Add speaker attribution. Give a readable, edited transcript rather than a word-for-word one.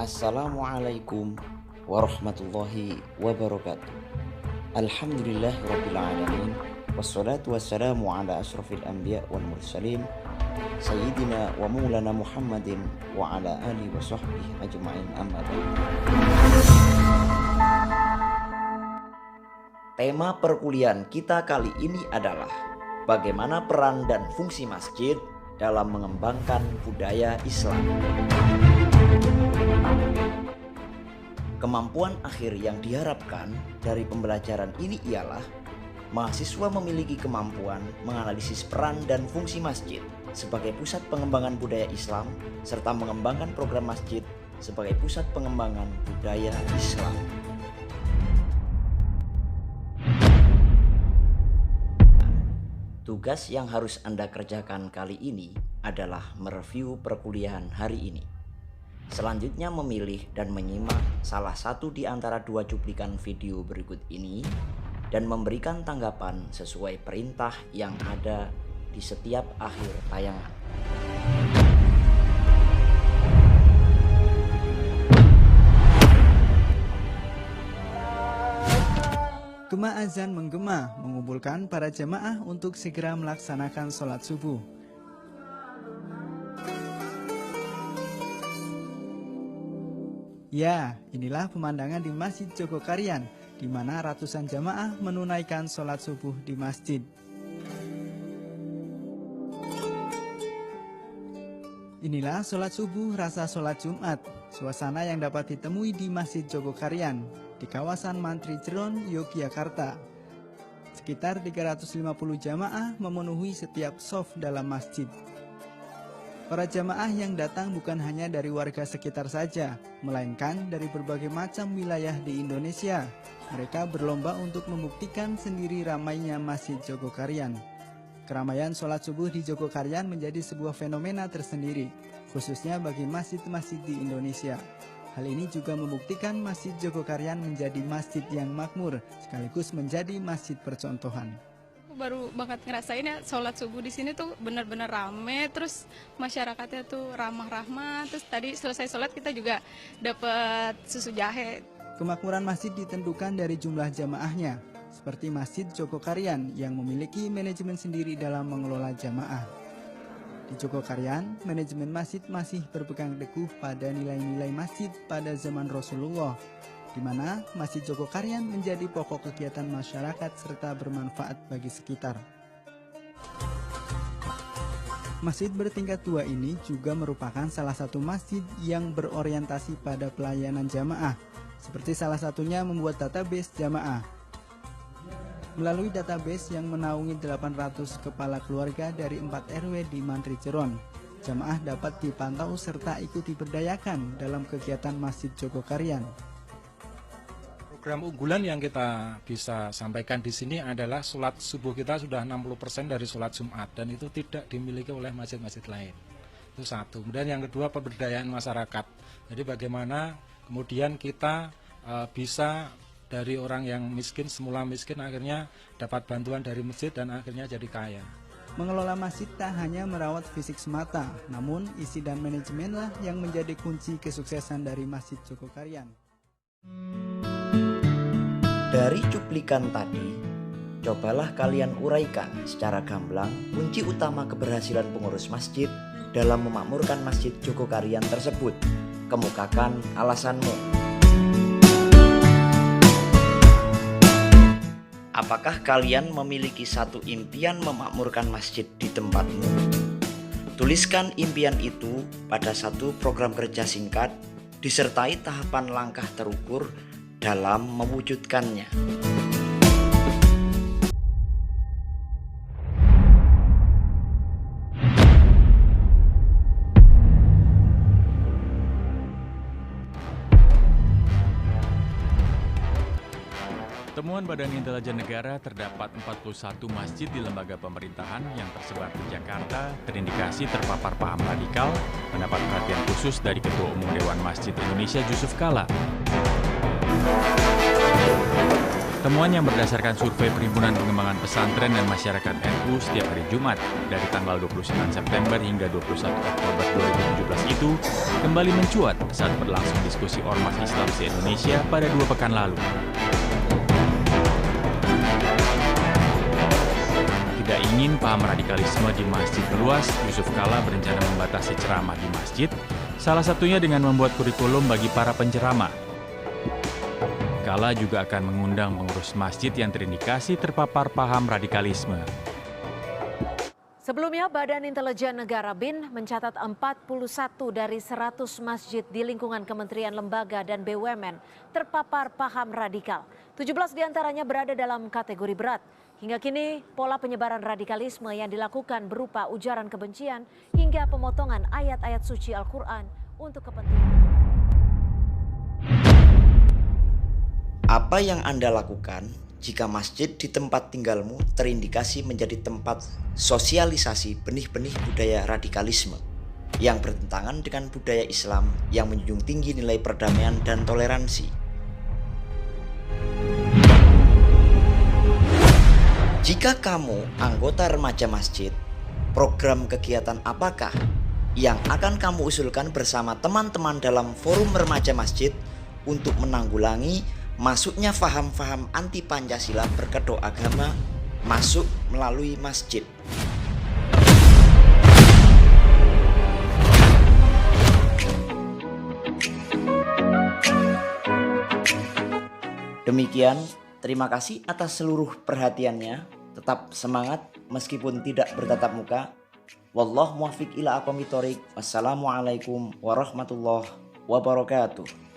Speaker 1: Assalamualaikum warahmatullahi wabarakatuh. Alhamdulillahirrabbilalamin. Wassalatu wassalamu ala ashrafil anbiya wal mursalin Sayyidina wa maulana Muhammadin wa ala alihi wa sahbihi ajma'in, amma ba'du. Tema perkuliahan kita kali ini adalah bagaimana peran dan fungsi masjid dalam mengembangkan budaya Islam. Kemampuan akhir yang diharapkan dari pembelajaran ini ialah mahasiswa memiliki kemampuan menganalisis peran dan fungsi masjid sebagai pusat pengembangan budaya Islam serta mengembangkan program masjid sebagai pusat pengembangan budaya Islam. Tugas yang harus Anda kerjakan kali ini adalah mereview perkuliahan hari ini. Selanjutnya memilih dan menyimak salah satu di antara dua cuplikan video berikut ini dan memberikan tanggapan sesuai perintah yang ada di setiap akhir tayangan.
Speaker 2: Gema azan menggema mengumpulkan para jemaah untuk segera melaksanakan sholat subuh. Ya, inilah pemandangan di Masjid Jogokarian, di mana ratusan jamaah menunaikan sholat subuh di masjid. Inilah sholat subuh rasa sholat Jumat, suasana yang dapat ditemui di Masjid Jogokarian, di kawasan Mantri Jeron, Yogyakarta. Sekitar 350 jamaah memenuhi setiap shaf dalam masjid. Para jamaah yang datang bukan hanya dari warga sekitar saja, melainkan dari berbagai macam wilayah di Indonesia. Mereka berlomba untuk membuktikan sendiri ramainya Masjid Jogokarian. Keramaian sholat subuh di Jogokarian menjadi sebuah fenomena tersendiri, khususnya bagi masjid-masjid di Indonesia. Hal ini juga membuktikan Masjid Jogokarian menjadi masjid yang makmur, sekaligus menjadi masjid percontohan.
Speaker 3: Baru banget ngerasain ya sholat subuh di sini tuh benar-benar rame, terus masyarakatnya tuh ramah-ramah. Terus tadi selesai sholat kita juga dapat susu jahe.
Speaker 2: Kemakmuran masjid ditentukan dari jumlah jamaahnya, seperti Masjid Jogokarian yang memiliki manajemen sendiri dalam mengelola jamaah. Di Jogokarian, manajemen masjid masih berpegang teguh pada nilai-nilai masjid pada zaman Rasulullah, di mana Masjid Jogokarian menjadi pokok kegiatan masyarakat serta bermanfaat bagi sekitar. Masjid bertingkat 2 ini juga merupakan salah satu masjid yang berorientasi pada pelayanan jamaah, seperti salah satunya membuat database jamaah. Melalui database yang menaungi 800 kepala keluarga dari 4 RW di Mantri Jeron, jamaah dapat dipantau serta ikut diberdayakan dalam kegiatan Masjid Jogokarian.
Speaker 4: Program unggulan yang kita bisa sampaikan di sini adalah sholat subuh kita sudah 60% dari sholat Jumat, dan itu tidak dimiliki oleh masjid-masjid lain. Itu satu. Kemudian yang kedua, pemberdayaan masyarakat. Jadi bagaimana kemudian kita bisa dari orang yang miskin, semula miskin, akhirnya dapat bantuan dari masjid dan akhirnya jadi kaya.
Speaker 2: Mengelola masjid tak hanya merawat fisik semata, namun isi dan manajemenlah yang menjadi kunci kesuksesan dari Masjid Jogokarian.
Speaker 1: Dari cuplikan tadi, cobalah kalian uraikan secara gamblang kunci utama keberhasilan pengurus masjid dalam memakmurkan Masjid Jogokarian tersebut. Kemukakan alasanmu. Apakah kalian memiliki satu impian memakmurkan masjid di tempatmu? Tuliskan impian itu pada satu program kerja singkat, disertai tahapan langkah terukur dalam mewujudkannya.
Speaker 5: Temuan Badan Intelijen Negara terdapat 41 masjid di lembaga pemerintahan yang tersebar di Jakarta terindikasi terpapar paham radikal, mendapat perhatian khusus dari Ketua Umum Dewan Masjid Indonesia Yusuf Kala. Temuan yang berdasarkan survei Perhimpunan Pengembangan Pesantren dan Masyarakat NU setiap hari Jumat dari tanggal 29 September hingga 21 Oktober 2017 itu kembali mencuat saat berlangsung diskusi Ormas Islam se-Indonesia pada 2 pekan lalu. Tidak ingin paham radikalisme di masjid meluas, Yusuf Kala berencana membatasi ceramah di masjid, salah satunya dengan membuat kurikulum bagi para penceramah. Kala juga akan mengundang pengurus masjid yang terindikasi terpapar paham radikalisme.
Speaker 6: Sebelumnya, Badan Intelijen Negara BIN mencatat 41 dari 100 masjid di lingkungan kementerian, lembaga, dan BUMN terpapar paham radikal. 17 diantaranya berada dalam kategori berat. Hingga kini, pola penyebaran radikalisme yang dilakukan berupa ujaran kebencian hingga pemotongan ayat-ayat suci Al-Quran untuk kepentingan.
Speaker 1: Apa yang Anda lakukan jika masjid di tempat tinggalmu terindikasi menjadi tempat sosialisasi benih-benih budaya radikalisme yang bertentangan dengan budaya Islam yang menjunjung tinggi nilai perdamaian dan toleransi? Jika kamu anggota remaja masjid, program kegiatan apakah yang akan kamu usulkan bersama teman-teman dalam forum remaja masjid untuk menanggulangi masuknya faham-faham anti Pancasila berkedok agama masuk melalui masjid? Demikian, terima kasih atas seluruh perhatiannya. Tetap semangat meskipun tidak bertatap muka. Wallahu muwaffiq ila aqwamit thoriq. Wassalamualaikum warahmatullahi wabarakatuh.